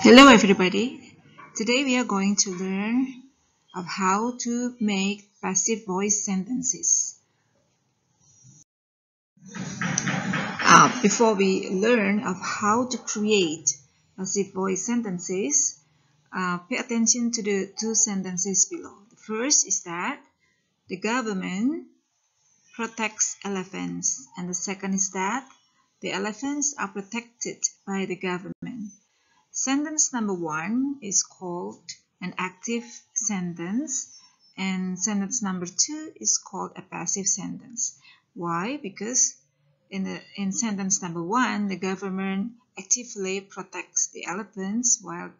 Hello everybody. Today we are going to learn of how to make passive voice sentences. Before we learn of how to create passive voice sentences, pay attention to the two sentences below. The first is that the government protects elephants, and the second is that the elephants are protected by the government. Sentence number one is called an active sentence, and sentence number two is called a passive sentence. Why? Because in sentence number one, the government actively protects the elephants, while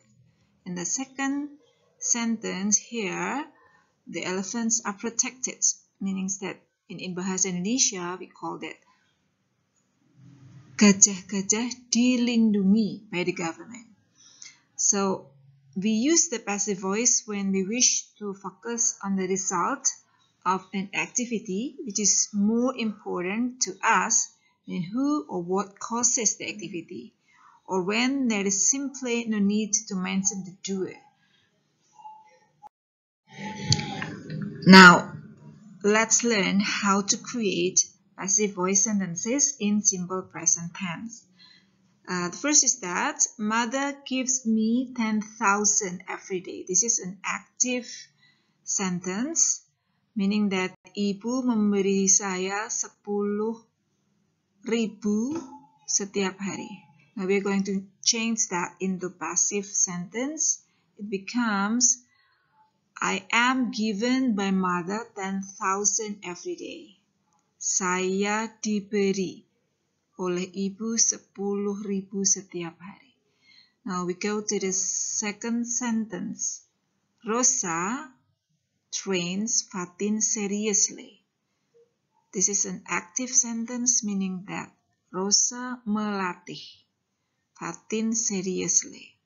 in the second sentence here, the elephants are protected, meaning that in bahasa Indonesia we call that gajah-gajah dilindungi by the government. So we use the passive voice when we wish to focus on the result of an activity which is more important to us than who or what causes the activity, or when there is simply no need to mention the doer. Now, let's learn how to create passive voice sentences in simple present tense. The first is that mother gives me 10,000 every day. This is an active sentence, meaning that ibu memberi saya 10.000 setiap hari. Now we're going to change that into passive sentence. It becomes I am given by mother 10,000 every day. Saya diberi oleh ibu 10.000 setiap hari. Now we go to the second sentence. Rosa trains Fatin seriously. This is an active sentence, meaning that Rosa melatih Fatin seriously.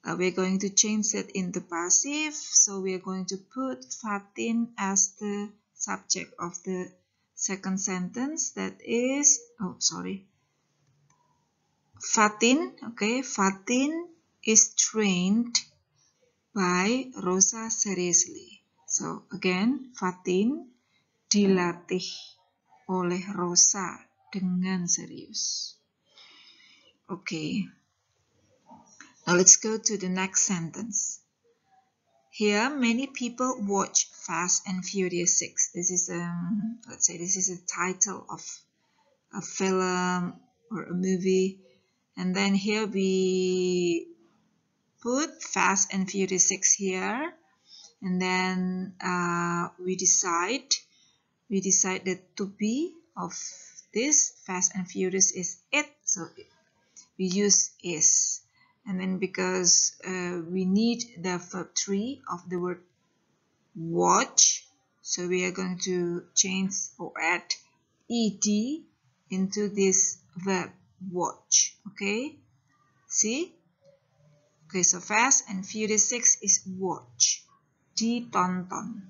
We're going to change that into passive, so we are going to put Fatin as the subject of the second sentence. That is, Fatin, Fatin is trained by Rosa seriously. So again, Fatin dilatih oleh Rosa dengan serius. Okay. Now let's go to the next sentence. Here, many people watch Fast and Furious 6. This is let's say this is a title of a film or a movie, and then here we put Fast and Furious 6 here, and then we decide that to be of this Fast and Furious is it, so we use is. And then because we need the verb 3 of the word watch, so we are going to change or add ed into this verb watch. Okay, see? Okay, so Fast and Furious 6 is watch, ditonton.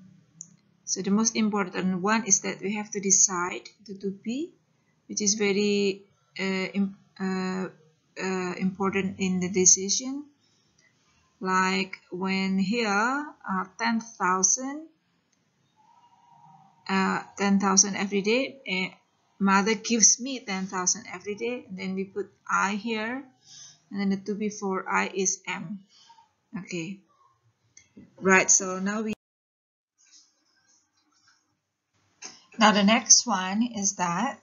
So the most important one is that we have to decide the to be, which is very important in the decision. Like when here 10,000 every day, mother gives me 10,000 every day, and then we put I here, and then the to be for I is am. Okay, right, so now the next one is that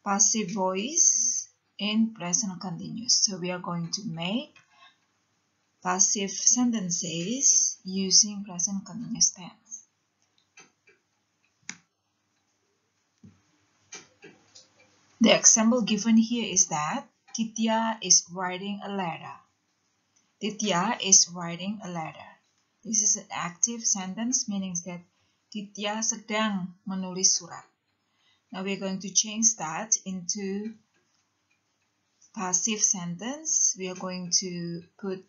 passive voice in present continuous. So we are going to make passive sentences using present continuous tense. The example given here is that Titya is writing a letter. Titya is writing a letter. This is an active sentence, meaning that Titya sedang menulis surat. Now we're going to change that into passive sentence. We are going to put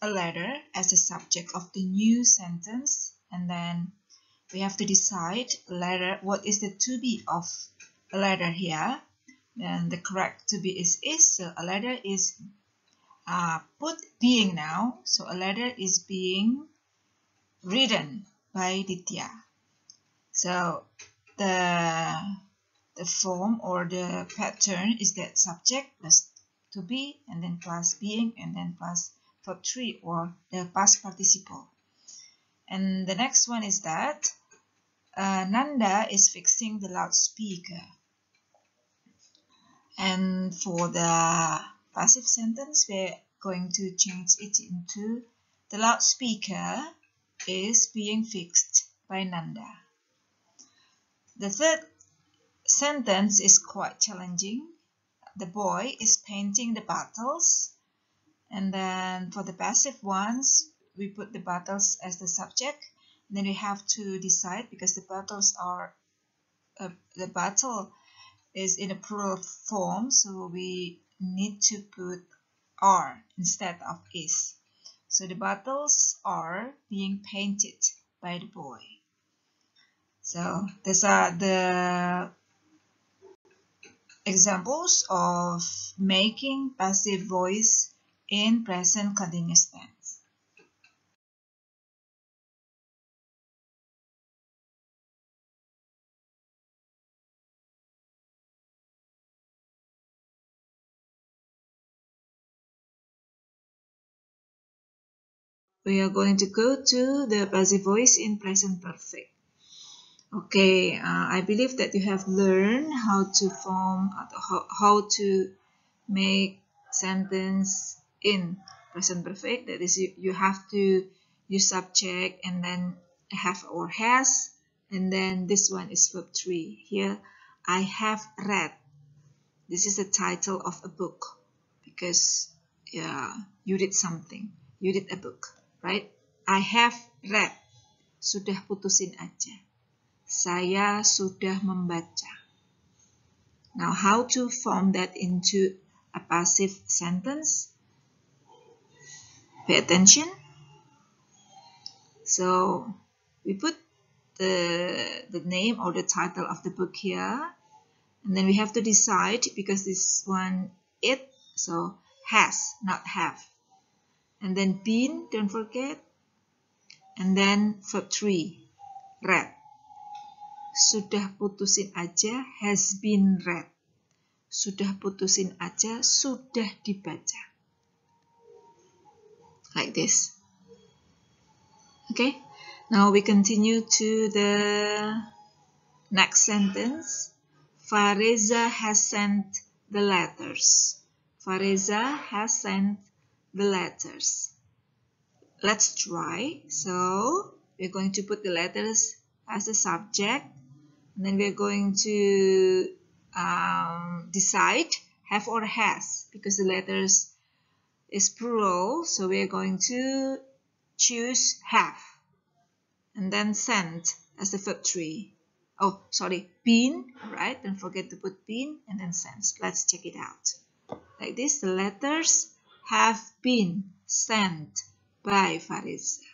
a letter as a subject of the new sentence, and then we have to decide letter what is the to be of a letter here. Then the correct to be is, so a letter is put being now. So a letter is being written by Ditya. So the form or the pattern is that subject plus to be and then plus being and then plus verb 3 or the past participle. And the next one is that Nanda is fixing the loudspeaker. And for the passive sentence, we're going to change it into the loudspeaker is being fixed by Nanda. The third sentence is quite challenging. The boy is painting the bottles. And then for the passive ones, we put the bottles as the subject. And then we have to decide because the bottles are the bottle is in a plural form, so we need to put are instead of is. So the bottles are being painted by the boy. So these are the examples of making passive voice in present continuous tense. We are going to go to the passive voice in present perfect. Okay, I believe that you have learned how to form, how to make sentence in present perfect. That is, you have to use subject and then have or has, and then this one is verb 3. Here, I have read. This is the title of a book because you read something, you read a book, right? I have read. Sudah putusin aja. Saya sudah membaca. Now, how to form that into a passive sentence? Pay attention. So, we put the name or the title of the book here. And then we have to decide because this one, it, so has, not have. And then been, don't forget. And then verb 3, read. Sudah putusin aja has been read. Sudah putusin aja, sudah dibaca. Like this. Okay, now we continue to the next sentence. Fareza has sent the letters. Fareza has sent the letters. Let's try. So, we're going to put the letters as a subject. And then we're going to decide have or has because the letters is plural. So we're going to choose have. And then sent as the verb 3. Oh, sorry, been, right? Don't forget to put been and then sent. Let's check it out. Like this, the letters have been sent by Farisa.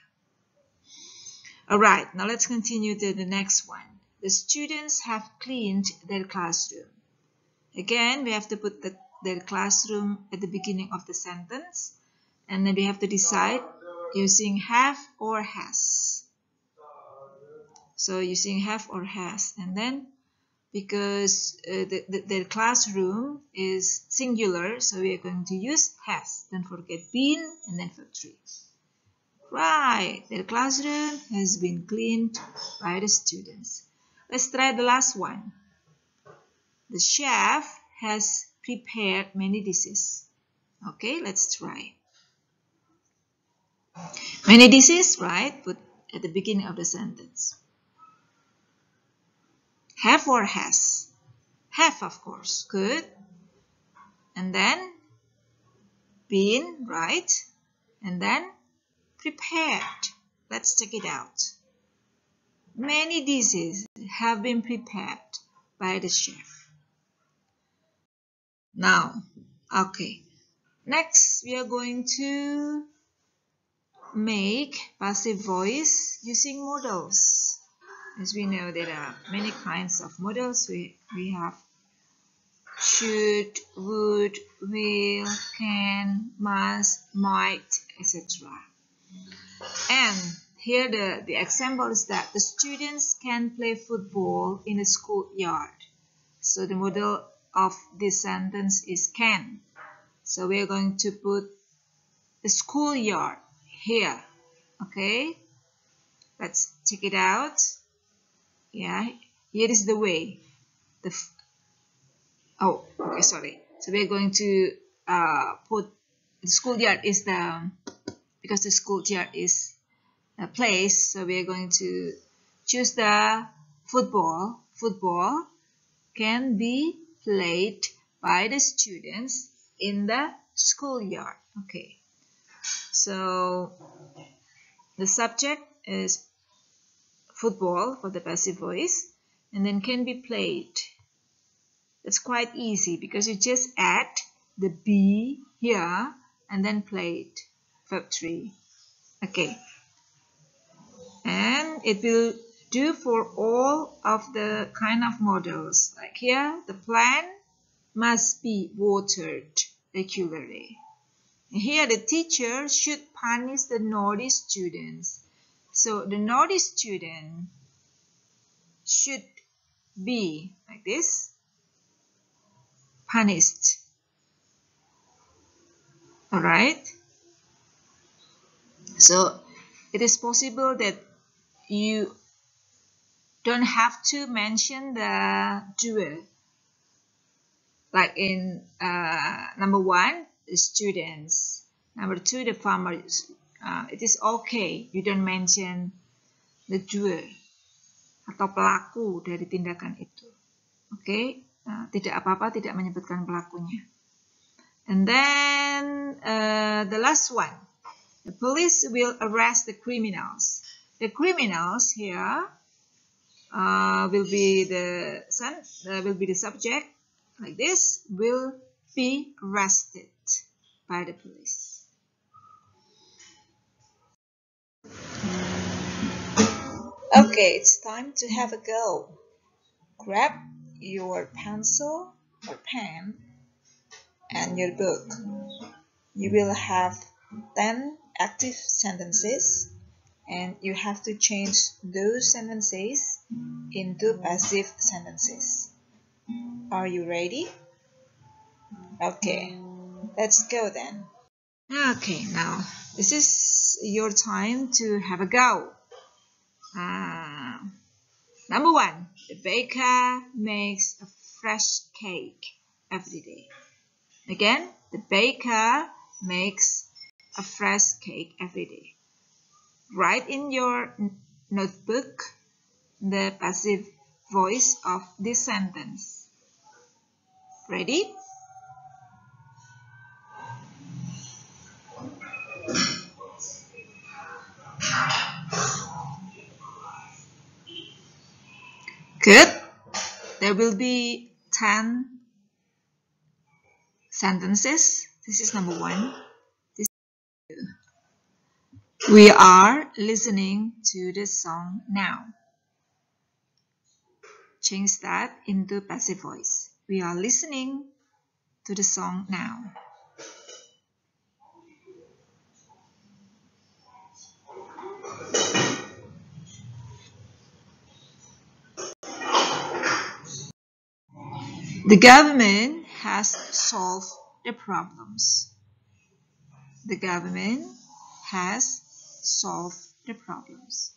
Alright, now let's continue to the next one. The students have cleaned their classroom. Again, we have to put their classroom at the beginning of the sentence. And then we have to decide using have or has. So using have or has. And then because their classroom is singular, so we are going to use has. Don't forget been and then verb 3. Right, their classroom has been cleaned by the students. Let's try the last one. The chef has prepared many dishes. Okay, let's try. Many dishes, right? Put at the beginning of the sentence. Have or has? Have, of course. Good. And then been, right? And then prepared. Let's check it out. Many dishes have been prepared by the chef. Now, okay. Next, we are going to make passive voice using modals. As we know, there are many kinds of modals. We have should, would, will, can, must, might, etc. And here the example is that the students can play football in the schoolyard. So the model of this sentence is can. So we are going to put the schoolyard here. Okay, let's check it out. Yeah, here is the way. Okay, sorry. So we're going to put the schoolyard is because the schoolyard is a place. So we are going to choose the football. Football can be played by the students in the schoolyard. Okay. So the subject is football for the passive voice, and then can be played. It's quite easy because you just add the be here and then played. Verb 3. Okay. And it will do for all of the kind of models. Like here, the plant must be watered regularly. Here, the teacher should punish the naughty students. So the naughty student should be like this, punished. Alright? So it is possible that you don't have to mention the doer. Like in number 1, the students. Number 2, the farmers. It is okay. You don't mention the doer atau pelaku dari tindakan itu. Okay? Tidak apa-apa, tidak menyebutkan pelakunya. And then the last one. The police will arrest the criminals. The criminals here will be the subject. Like this, will be arrested by the police. Okay, it's time to have a go. Grab your pencil or pen and your book. You will have 10 active sentences, and you have to change those sentences into passive sentences. Are you ready? Okay, let's go then. Okay, now this is your time to have a go. Number 1, the baker makes a fresh cake every day. Again, the baker makes a fresh cake every day. Write in your notebook the passive voice of this sentence. Ready? Good. There will be 10 sentences. This is number 1. This is 2. We are listening to the song now. Change that into passive voice. We are listening to the song now. The government has solved the problems. The government has solved the problems.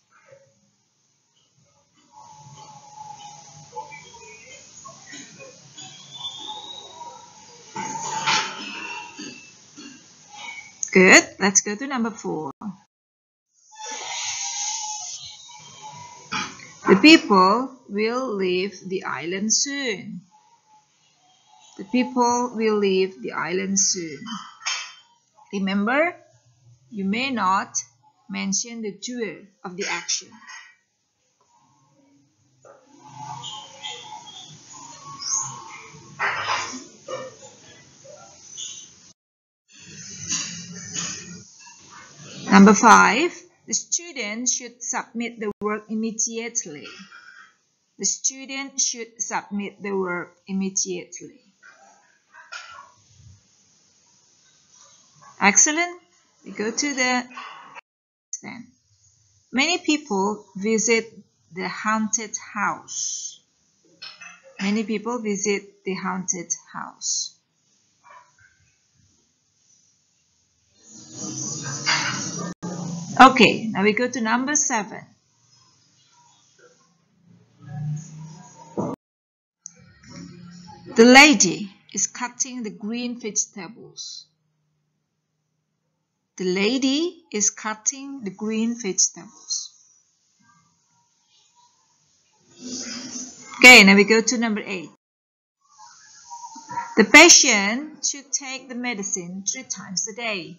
Good. Let's go to number 4. The people will leave the island soon. The people will leave the island soon. Remember, you may not mention the doer of the action. Number 5, the student should submit the work immediately. The student should submit the work immediately. Excellent. We go to the then. Many people visit the haunted house. Many people visit the haunted house. Okay, now we go to number 7. The lady is cutting the green vegetables. The lady is cutting the green vegetables. Okay, now we go to number 8. The patient should take the medicine 3 times a day.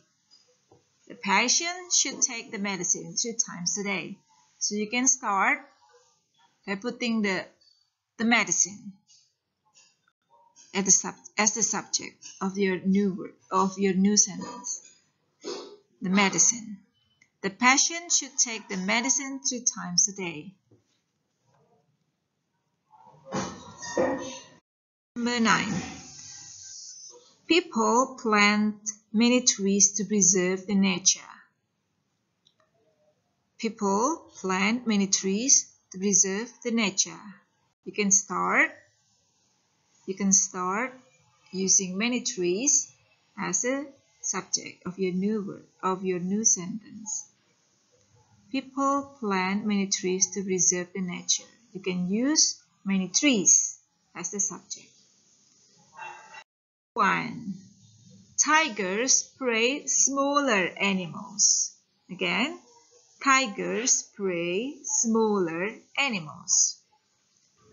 The patient should take the medicine 3 times a day. So you can start by putting the medicine as the subject of your new word, of your new sentence. The medicine. The patient should take the medicine 3 times a day. Number 9. People plant many trees to preserve the nature. People plant many trees to preserve the nature. You can start using many trees as a subject of your new word, of your new sentence. People plant many trees to preserve the nature. You can use many trees as the subject. 1. Tigers prey smaller animals. Again, tigers prey smaller animals.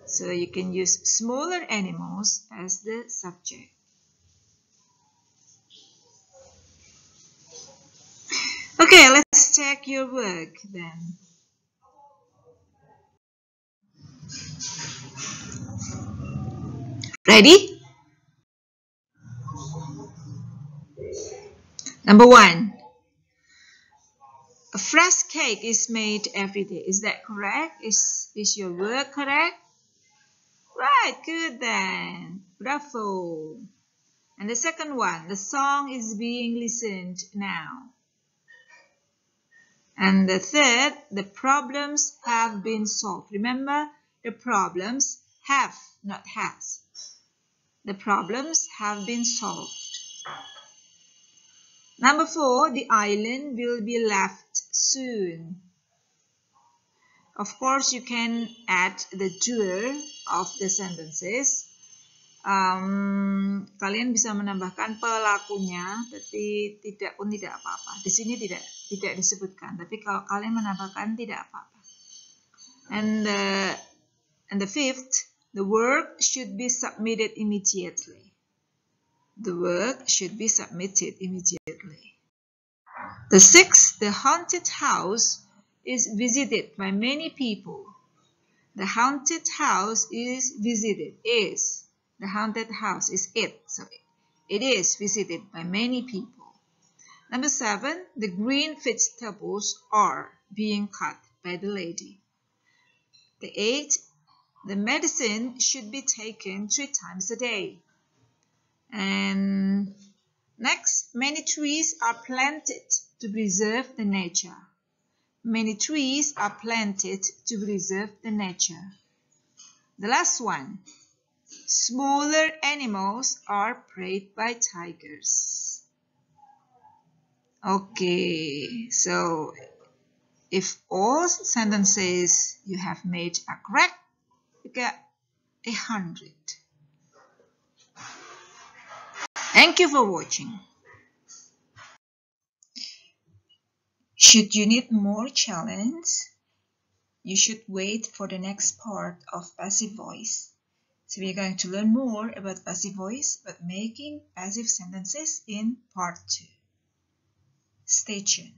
So you can use smaller animals as the subject. Okay, let's check your work then. Ready? Number 1. A fresh cake is made every day. Is that correct? Is your work correct? Right, good then. Bravo. And the second one, the song is being listened now. And the third, the problems have been solved. Remember, the problems have, not has. The problems have been solved. Number 4, the island will be left soon. Of course, you can add the doer of the sentences. Kalian bisa menambahkan pelakunya, tapi tidak apa-apa. Di sini tidak disebutkan, tapi kalau kalian menambahkan tidak apa-apa. And the 5th, the work should be submitted immediately. The work should be submitted immediately. The 6th, the haunted house is visited by many people. The haunted house is visited. The haunted house is it. So it is visited by many people. Number 7, the green vegetables are being cut by the lady. The 8th, the medicine should be taken 3 times a day. And next, many trees are planted to preserve the nature. Many trees are planted to preserve the nature. The last one, smaller animals are preyed by tigers. Okay, so if all sentences you have made are correct, you get 100. Thank you for watching. Should you need more challenge, you should wait for the next part of passive voice. So we are going to learn more about passive voice, but making passive sentences in part 2. Stay tuned.